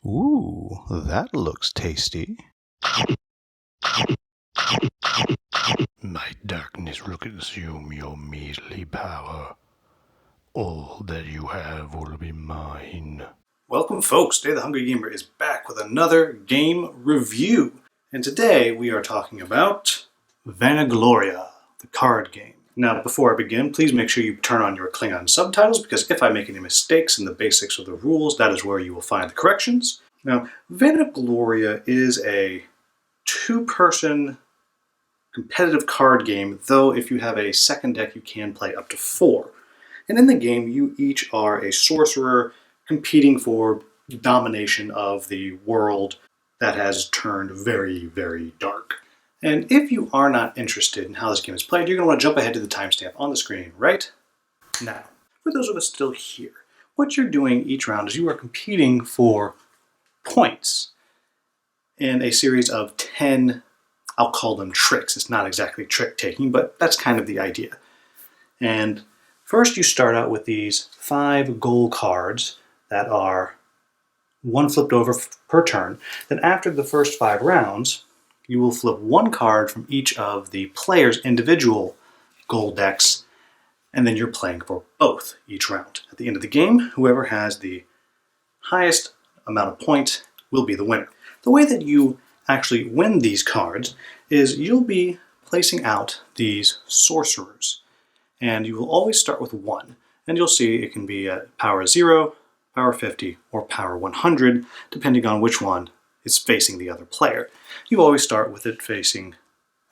Ooh, that looks tasty. My darkness will consume your measly power. All that you have will be mine. Welcome, folks. Today the Hungry Gamer is back with another game review. And today we are talking about Vanagloria, the card game. Now, before I begin, please make sure you turn on your Klingon subtitles, because if I make any mistakes in the basics of the rules, that is where you will find the corrections. Now, Vanagloria is a two-person competitive card game, though if you have a second deck, you can play up to 4. And in the game, you each are a sorcerer competing for domination of the world that has turned very, very dark. And if you are not interested in how this game is played, you're going to want to jump ahead to the timestamp on the screen right now. For those of us still here, what you're doing each round is you are competing for points in a series of 10, I'll call them tricks. It's not exactly trick taking, but that's kind of the idea. And first you start out with these 5 goal cards that are one flipped over per turn. Then after the first 5 rounds, you will flip 1 card from each of the player's individual goal decks, and then you're playing for both each round. At the end of the game, whoever has the highest amount of points will be the winner. The way that you actually win these cards is you'll be placing out these sorcerers, and you will always start with 1, and you'll see it can be at power 0, power 50, or power 100, depending on which one is facing the other player. You always start with it facing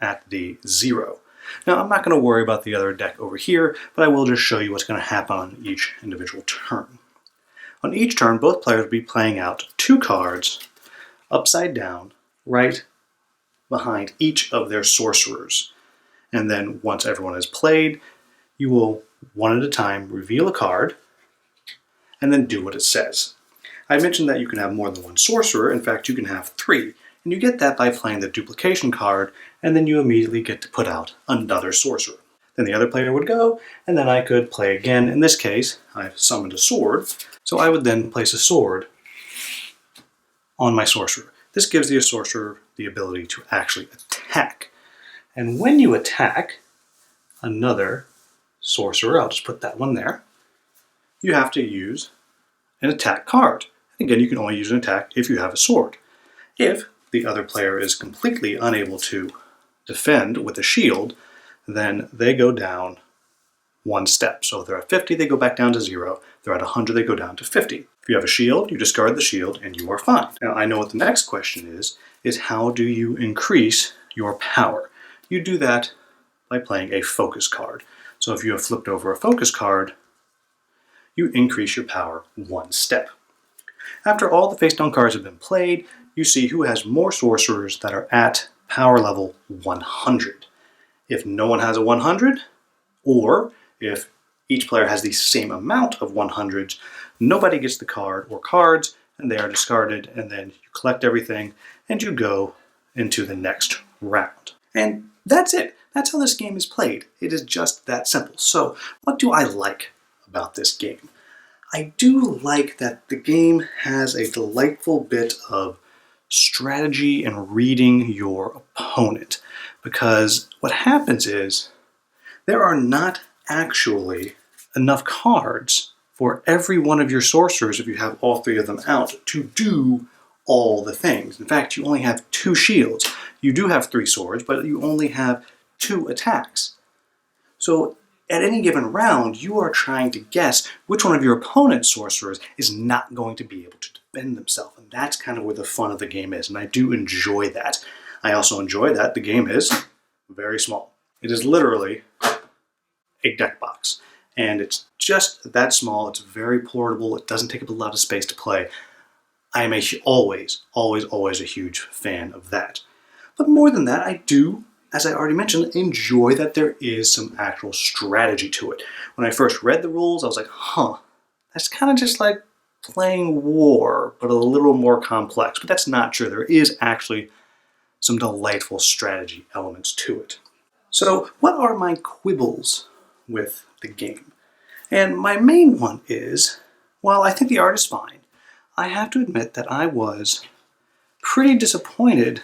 at the 0. Now, I'm not going to worry about the other deck over here, but I will just show you what's going to happen on each individual turn. On each turn, both players will be playing out 2 cards upside down right behind each of their sorcerers. And then once everyone has played, you will, one at a time, reveal a card and then do what it says. I mentioned that you can have more than 1 sorcerer. In fact, you can have 3. And you get that by playing the duplication card, and then you immediately get to put out another sorcerer. Then the other player would go, and then I could play again. In this case, I've summoned a sword, so I would then place a sword on my sorcerer. This gives the sorcerer the ability to actually attack. And when you attack another sorcerer, I'll just put that one there, you have to use an attack card. Again, you can only use an attack if you have a sword. If the other player is completely unable to defend with a shield, then they go down 1 step. So if they're at 50, they go back down to 0. If they're at 100, they go down to 50. If you have a shield, you discard the shield and you are fine. Now, I know what the next question is how do you increase your power? You do that by playing a focus card. So if you have flipped over a focus card, you increase your power 1 step. After all the face-down cards have been played, you see who has more sorcerers that are at power level 100. If no one has a 100, or if each player has the same amount of 100s, nobody gets the card or cards, and they are discarded, and then you collect everything, and you go into the next round. And that's it. That's how this game is played. It is just that simple. So, what do I like about this game? I do like that the game has a delightful bit of strategy and reading your opponent, because what happens is there are not actually enough cards for every one of your sorcerers, if you have all 3 of them out, to do all the things. In fact, you only have 2 shields. You do have 3 swords, but you only have 2 attacks. So at any given round, you are trying to guess which one of your opponent's sorcerers is not going to be able to defend themselves. And that's kind of where the fun of the game is. And I do enjoy that. I also enjoy that the game is very small. It is literally a deck box. And it's just that small. It's very portable. It doesn't take up a lot of space to play. I am always a huge fan of that. But more than that, I do, as I already mentioned, enjoy that there is some actual strategy to it. When I first read the rules, I was like, that's kind of just like playing war, but a little more complex. But that's not true. There is actually some delightful strategy elements to it. So what are my quibbles with the game? And my main one is, while I think the art is fine, I have to admit that I was pretty disappointed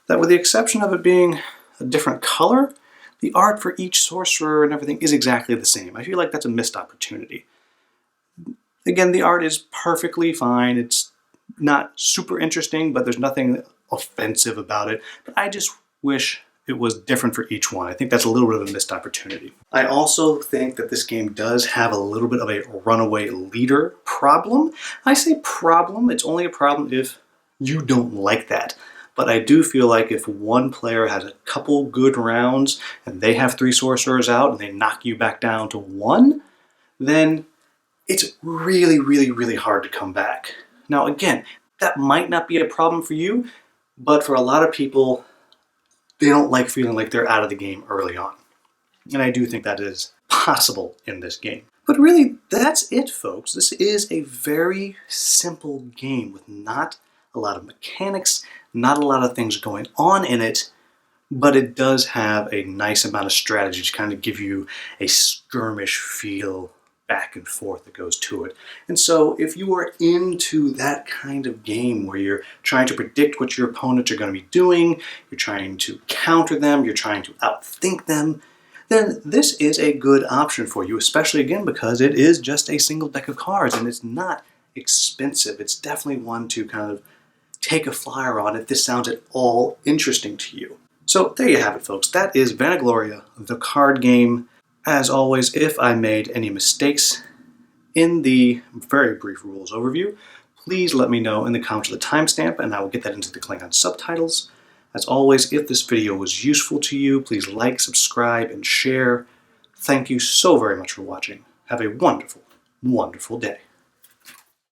that, with the exception of it being a different color, the art for each sorcerer and everything is exactly the same. I feel like that's a missed opportunity. Again, the art is perfectly fine. It's not super interesting, but there's nothing offensive about it. But I just wish it was different for each one. I think that's a little bit of a missed opportunity. I also think that this game does have a little bit of a runaway leader problem. I say problem, it's only a problem if you don't like that. But I do feel like if one player has a couple good rounds and they have 3 sorcerers out and they knock you back down to 1, then it's really, really, really hard to come back. Now again, that might not be a problem for you, but for a lot of people, they don't like feeling like they're out of the game early on. And I do think that is possible in this game. But really, that's it, folks. This is a very simple game with not a lot of mechanics, not a lot of things going on in it, but it does have a nice amount of strategy to kind of give you a skirmish feel back and forth that goes to it. And so if you are into that kind of game where you're trying to predict what your opponents are going to be doing, you're trying to counter them, you're trying to outthink them, then this is a good option for you, especially again because it is just a single deck of cards and it's not expensive. It's definitely one to kind of take a flyer on if this sounds at all interesting to you. So there you have it, folks. That is Vanagloria, the card game. As always, if I made any mistakes in the very brief rules overview, please let me know in the comments with a timestamp and I will get that into the Klingon subtitles. As always, if this video was useful to you, please like, subscribe, and share. Thank you so very much for watching. Have a wonderful, wonderful day.